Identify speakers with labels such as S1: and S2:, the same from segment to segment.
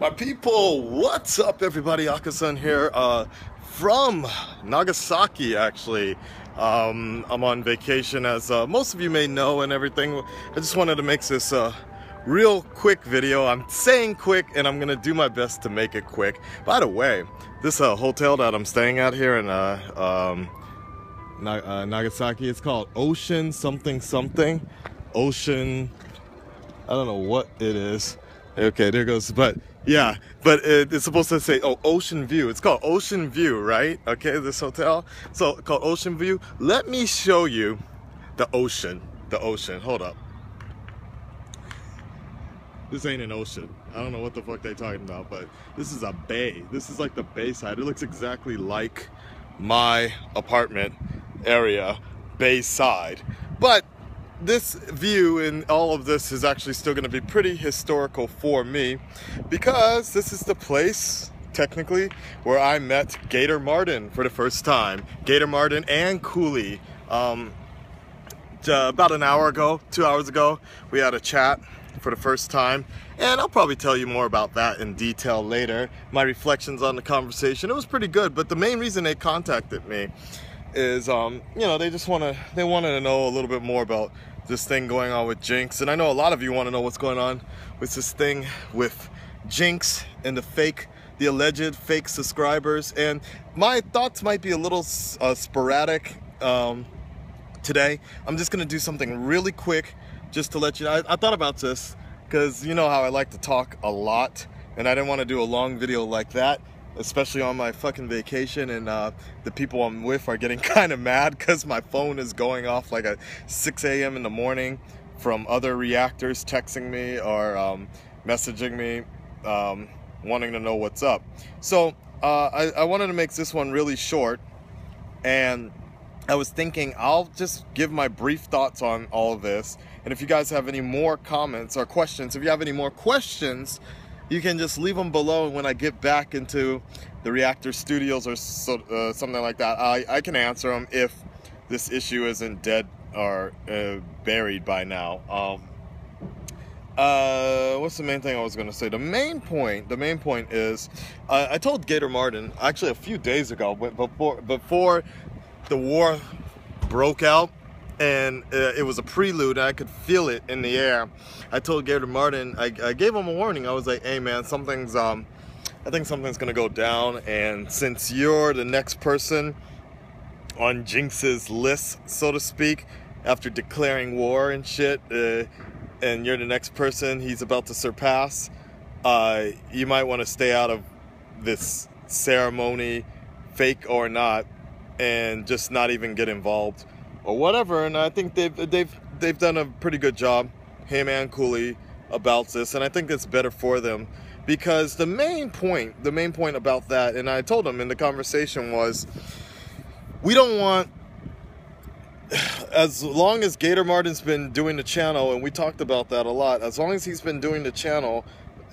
S1: My people, what's up everybody? Akasan here from Nagasaki actually. I'm on vacation as most of you may know and everything. I just wanted to make this real quick video. I'm saying quick and I'm gonna do my best to make it quick. By the way, this hotel that I'm staying at here in Nagasaki, it's called Ocean something something. Ocean, I don't know what it is. Okay, there goes, but yeah, but it's supposed to say, oh, Ocean View. It's called Ocean View, right? Okay, this hotel. So, called Ocean View. Let me show you the ocean. The ocean. Hold up. This ain't an ocean. I don't know what the fuck they're talking about, but this is a bay. This is like the bay side. It looks exactly like my apartment area, bay side. But this view and all of this is actually still going to be pretty historical for me, because this is the place technically where I met Gator Martin for the first time. Gator Martin and Cooley. About an hour ago, 2 hours ago, we had a chat for the first time, and I'll probably tell you more about that in detail later. My reflections on the conversation. It was pretty good, but the main reason they contacted me is you know, they wanted to know a little bit more about this thing going on with Jinx. And I know a lot of you want to know what's going on with this thing with Jinx and the alleged fake subscribers. And my thoughts might be a little sporadic today. I'm just gonna do something really quick just to let you know. I thought about this because you know how I like to talk a lot, and I didn't want to do a long video like that, especially on my fucking vacation, and the people I'm with are getting kind of mad because my phone is going off like at 6 a.m. in the morning from other reactors texting me or messaging me wanting to know what's up. So I wanted to make this one really short, and I was thinking I'll just give my brief thoughts on all of this, and if you guys have any more comments or questions, if you have any more questions, you can just leave them below, and when I get back into the reactor studios or something like that, I can answer them if this issue isn't dead or buried by now. What's the main thing I was going to say? The main point is, I told Gator Martin, actually a few days ago, before the war broke out, and it was a prelude, and I could feel it in the air. I told Gator Martin, I gave him a warning. I was like, hey man, I think something's gonna go down, and since you're the next person on Jinx's list, so to speak, after declaring war and shit, and you're the next person he's about to surpass, you might want to stay out of this ceremony, fake or not, and just not even get involved or whatever. And I think they've done a pretty good job, him and Cooley, about this, and I think it's better for them, because the main point about that, and I told him in the conversation, was we don't want, as long as Gator Martin's been doing the channel, and we talked about that a lot, as long as he's been doing the channel,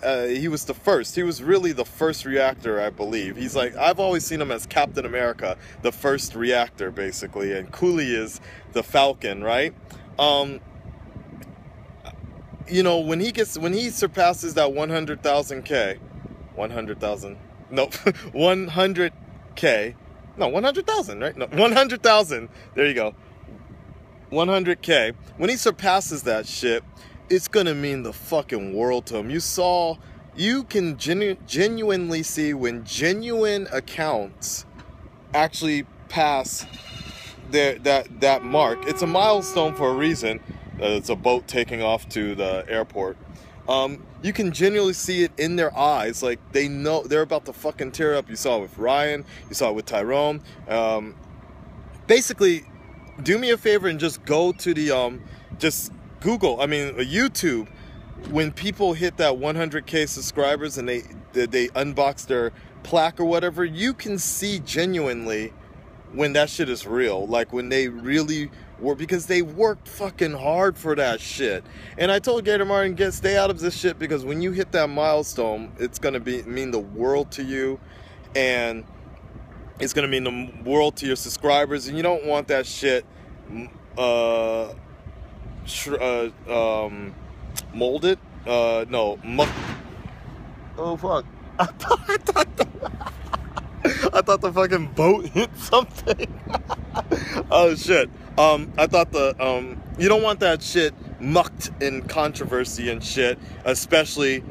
S1: he was the first. He was really the first reactor, I believe. He's like, I've always seen him as Captain America, the first reactor, basically, and Cooley is the Falcon, right? You know, when he surpasses that 100,000K, 100,000, no, 100K, no, 100,000, right? No, 100,000, there you go, 100K, when he surpasses that shit, it's gonna mean the fucking world to him. You can genuinely see when genuine accounts actually pass that mark. It's a milestone for a reason. It's a boat taking off to the airport. You can genuinely see it in their eyes, like they know they're about to fucking tear up. You saw it with Ryan, you saw it with Tyrone. Basically, do me a favor and just go to the just Google, YouTube, when people hit that 100K subscribers and they unbox their plaque or whatever, you can see genuinely when that shit is real, like when they really were, because they worked fucking hard for that shit. And I told Gator Martin, stay out of this shit, because when you hit that milestone, it's gonna mean the world to you, and it's gonna mean the world to your subscribers, and you don't want that shit molded, no, Oh fuck! I thought the fucking boat hit something. Oh shit. I thought you don't want that shit mucked in controversy and shit, especially.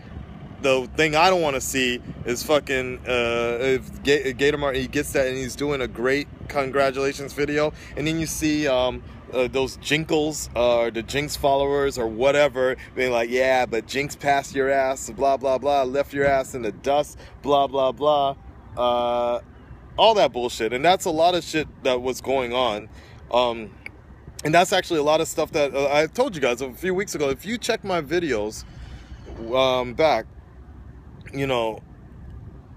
S1: The thing I don't want to see is fucking if Gator Martin, he gets that and he's doing a great congratulations video, and then you see those Jinkles or the Jinx followers or whatever being like, yeah, but Jinx passed your ass, blah blah blah, left your ass in the dust, blah blah blah, all that bullshit. And that's a lot of shit that was going on, and that's actually a lot of stuff that I told you guys a few weeks ago. If you check my videos back, you know,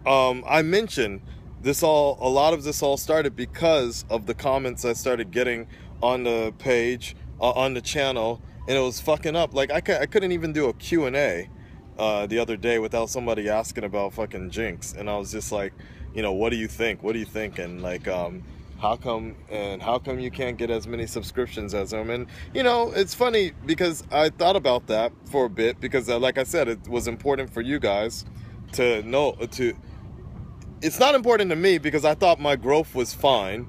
S1: I mentioned this a lot of this all started because of the comments I started getting on the page, on the channel, and it was fucking up. Like, I couldn't even do a Q&A the other day without somebody asking about fucking Jinx, and I was just like, you know, what do you think? What do you think? And like, how come you can't get as many subscriptions as them? And you know, it's funny because I thought about that for a bit because, like I said, it was important for you guys to know. It's not important to me because I thought my growth was fine,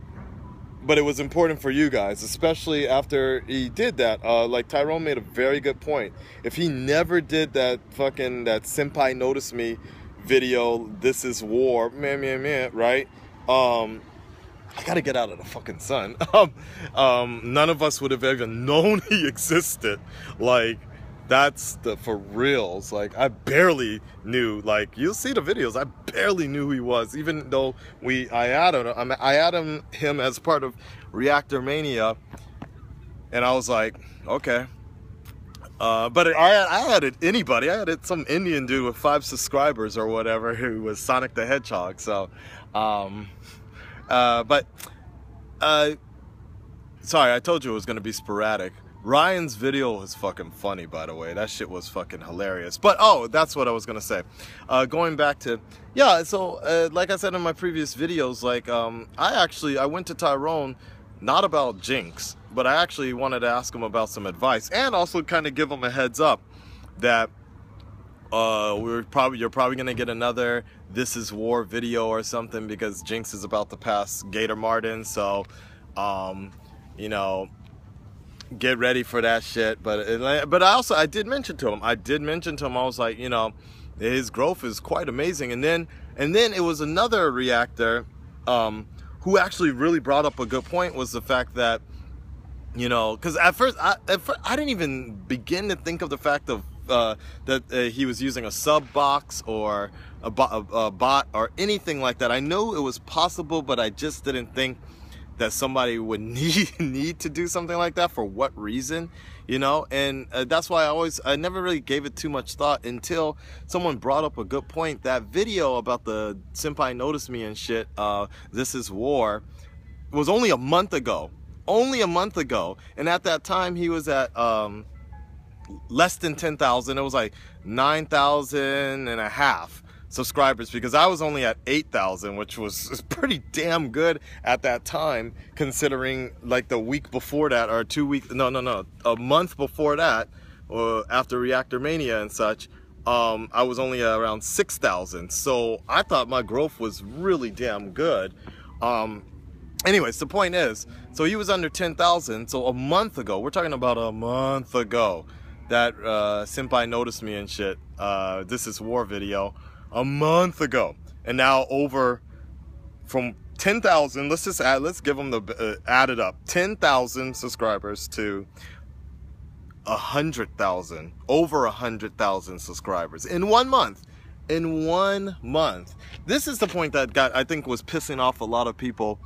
S1: but it was important for you guys, especially after he did that. Like Tyrone made a very good point. If he never did that Senpai Notice Me video, this is war, man, right? I gotta get out of the fucking sun. None of us would have even known he existed. Like, that's for reals. Like, I barely knew. Like, you'll see the videos. I barely knew who he was, even though I added him as part of Reactor Mania, and I was like, okay. But I added anybody. I added some Indian dude with 5 subscribers or whatever who was Sonic the Hedgehog. So, sorry, I told you it was gonna be sporadic. Ryan's video was fucking funny, by the way. That shit was fucking hilarious. But, oh, that's what I was gonna say. Going back to, yeah, so, like I said in my previous videos, like, I went to Tyrone, not about Jinx, but I actually wanted to ask him about some advice, and also kind of give him a heads up that, you're probably gonna get another This Is War video or something, because Jinx is about to pass Gator Martin, so, you know, get ready for that shit. But I did mention to him, I was like, you know, his growth is quite amazing. And then it was another reactor who actually really brought up a good point, was the fact that, you know, because at first I didn't even begin to think of the fact of that he was using a sub box or a bot or anything like that. I know it was possible, but I just didn't think that somebody would need to do something like that. For what reason, you know? And that's why I never really gave it too much thought until someone brought up a good point. That video about the Senpai Notice Me and shit, This Is War, was only a month ago. And at that time he was at less than 10,000. It was like 9,000 and a half subscribers, because I was only at 8,000, which was pretty damn good at that time, considering like the week before that, or 2 weeks, a month before that, after Reactor Mania and such, I was only around 6,000. So I thought my growth was really damn good. Anyways, the point is, so he was under 10,000. So a month ago, we're talking about a month ago, that Senpai Noticed Me and shit, This Is War video, a month ago. And now over from 10,000, let's give them the, add it up, 10,000 subscribers to 100,000, over 100,000 subscribers in 1 month. In 1 month. This is the point that I think was pissing off a lot of people,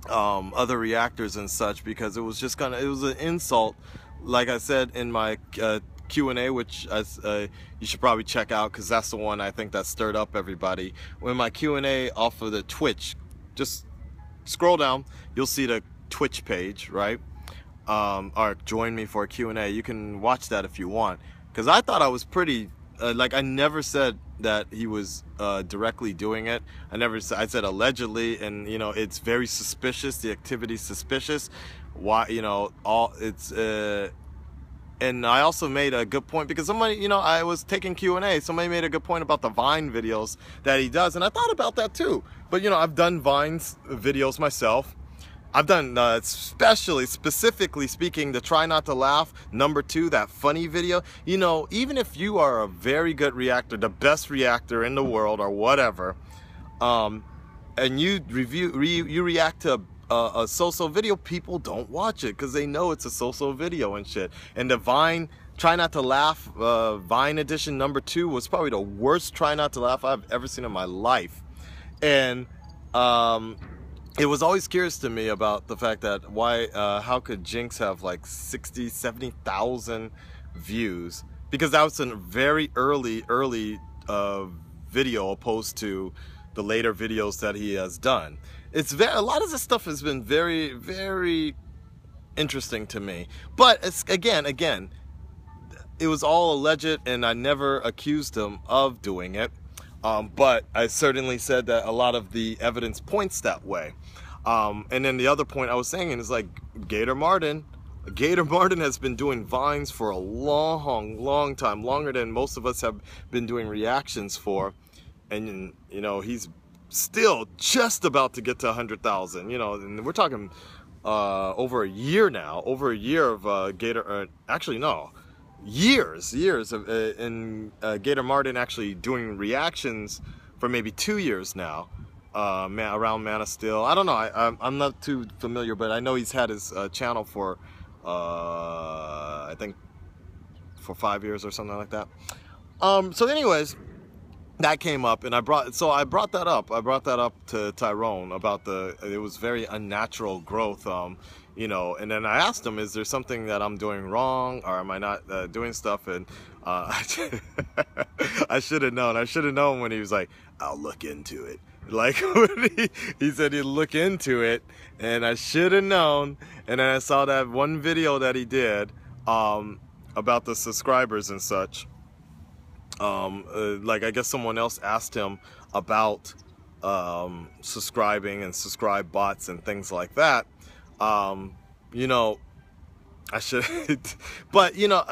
S1: other reactors and such, because it was just it was an insult. Like I said in my Q&A, which you should probably check out, because that's the one I think that stirred up everybody. When my Q&A off of the Twitch, just scroll down, you'll see the Twitch page, right? Or join me for a Q&A. You can watch that if you want, because I thought I was pretty, like, I never said that he was directly doing it. I said allegedly, and you know, it's very suspicious. The activity's suspicious. Why, you know, And I also made a good point because somebody, you know, I was taking Q&A. Somebody made a good point about the Vine videos that he does. And I thought about that too. But, you know, I've done Vines videos myself. I've done, specifically speaking, the Try Not to Laugh, #2, that funny video. You know, even if you are a very good reactor, the best reactor in the world or whatever, and you react to a so-so video, people don't watch it because they know it's a so-so video and shit. And the Vine Try Not to Laugh Vine edition #2 was probably the worst Try Not to Laugh I've ever seen in my life. And it was always curious to me about the fact that how could Jinx have like 60, 70,000 views? Because that was a very early video opposed to the later videos that he has done. A lot of this stuff has been very, very interesting to me. But it's, again, it was all alleged, and I never accused him of doing it. But I certainly said that a lot of the evidence points that way. And then the other point I was saying is like Gator Martin has been doing Vines for a long time, longer than most of us have been doing reactions for. And, you know, he's still just about to get to 100,000, you know, and we're talking over a year now, over a year of years of Gator Martin actually doing reactions for maybe 2 years now, around Man of Steel. I don't know, I'm not too familiar, but I know he's had his channel for I think for 5 years or something like that. So anyways, that came up, and I brought that up to Tyrone about it was very unnatural growth, you know. And then I asked him, is there something that I'm doing wrong, or am I not doing stuff? And I should have known when he was like, I'll look into it. Like when he said he'd look into it, and I should have known. And then I saw that one video that he did about the subscribers and such. Like I guess someone else asked him about subscribing and subscribe bots and things like that. You know, I should, but you know,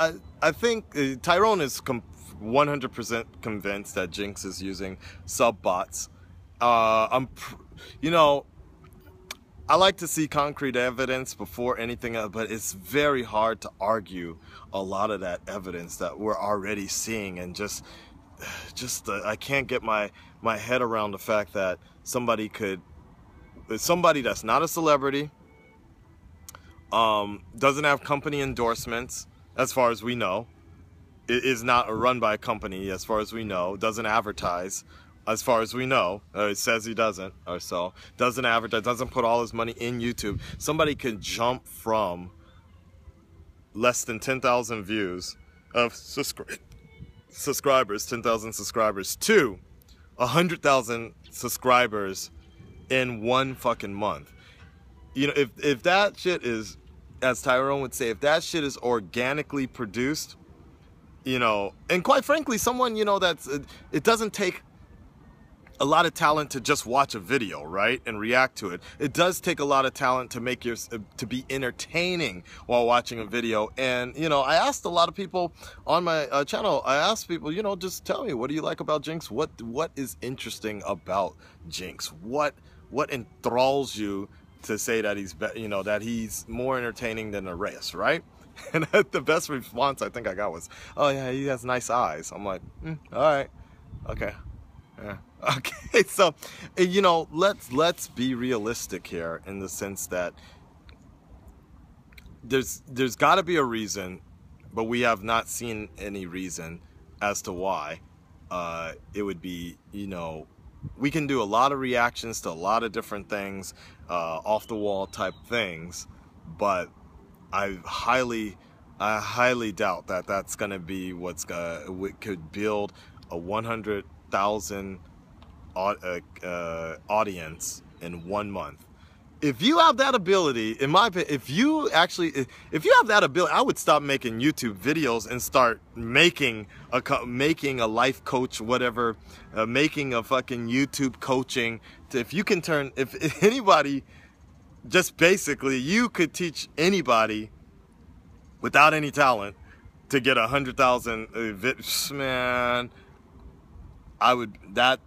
S1: I think Tyrone is 100% convinced that Jinx is using sub bots. You know, I like to see concrete evidence before anything else, but it's very hard to argue a lot of that evidence that we're already seeing, and just I can't get my head around the fact that somebody that's not a celebrity, doesn't have company endorsements as far as we know, it is not run by a company as far as we know, doesn't advertise as far as we know, it says he doesn't, or so, doesn't advertise, doesn't put all his money in YouTube. Somebody could jump from less than 10,000 views of subscribers, 10,000 subscribers, to 100,000 subscribers in one fucking month. You know, if that shit is, as Tyrone would say, if that shit is organically produced, you know, and quite frankly, someone, you know, it doesn't take a lot of talent to just watch a video, right, and react to it. It does take a lot of talent to make to be entertaining while watching a video. And you know, I asked a lot of people on my channel. I asked people, you know, just tell me, what do you like about Jinx? What is interesting about Jinx? What enthralls you to say that that he's more entertaining than the rest, right? And the best response I think I got was, "Oh yeah, he has nice eyes." I'm like, all right, okay. Yeah. Okay, so you know, let's be realistic here in the sense that there's got to be a reason, but we have not seen any reason as to why it would be, you know, we can do a lot of reactions to a lot of different things, off the wall type things, but I highly doubt that that's gonna be what's could build a 100,000 audience in 1 month. If you have that ability, in my opinion, if you have that ability, I would stop making YouTube videos and start making a life coach, whatever, making a fucking YouTube coaching. If you can turn, if anybody, just basically, you could teach anybody without any talent to get 100,000 man, I would, that